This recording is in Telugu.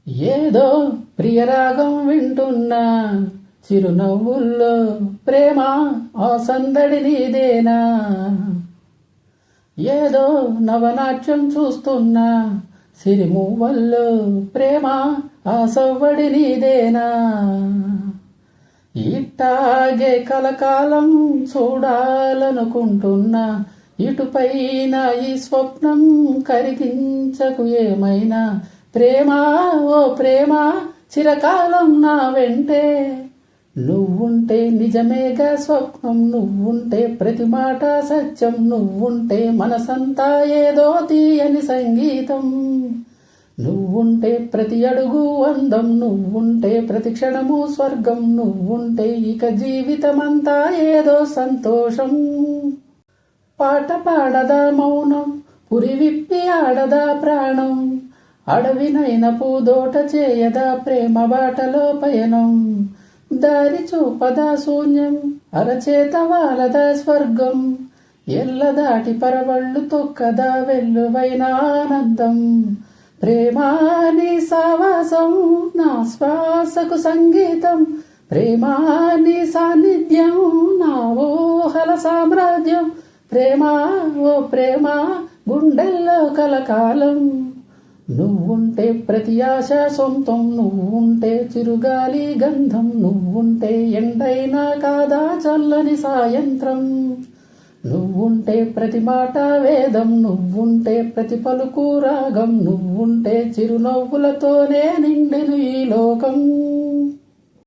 ఏదో ప్రియరాగం వింటున్నా చిరునవ్వుల్లో ప్రేమ ఆ సందడి నీదేనా. ఏదో నవనాట్యం చూస్తున్నా సిరిమూవల్లో ప్రేమ ఆ సవ్వడి నీదేనా. ఇట్టాగే కలకాలం చూడాలనుకుంటున్నా ఇటుపైన ఈ స్వప్నం కరిగించకు ఏమైనా. ప్రేమ ఓ ప్రేమ చిరకాలం నా వెంటే నువ్వుంటే నిజమేగా స్వప్నం. నువ్వుంటే ప్రతి మాట సత్యం. నువ్వుంటే మనసంతా ఏదో తీయని సంగీతం. నువ్వుంటే ప్రతి అడుగు అందం. నువ్వుంటే ప్రతి క్షణము స్వర్గం. నువ్వుంటే ఇక జీవితమంతా ఏదో సంతోషం. పాట పాడదా మౌనం పురి విప్పి ఆడదా ప్రాణం. అడవినైన పూదోట చేయదా ప్రేమ బాటలో పయనం. దారి చూపదా శూన్యం అరచేత వాలదా స్వర్గం. ఎల్ల దాటి పరవళ్ళు తొక్కదా వెల్లువైన ఆనందం. ప్రేమా నీ సావాసం నా శ్వాసకు సంగీతం. ప్రేమా నీ సాన్నిధ్యం నా ఊహల సామ్రాజ్యం. ప్రేమ ఓ ప్రేమ గుండెల్లో కలకాలం. నువ్వుంటే ప్రతి ఆశ సొంతం. నువ్వుంటే చిరుగాలి గంధం. నువ్వుంటే ఎండైనా కాదా చల్లని సాయంత్రం. నువ్వుంటే ప్రతి మాట వేదం. నువ్వుంటే ప్రతి పలుకు రాగం. నువ్వుంటే చిరునవ్వులతోనే నిండెను ఈ లోకం.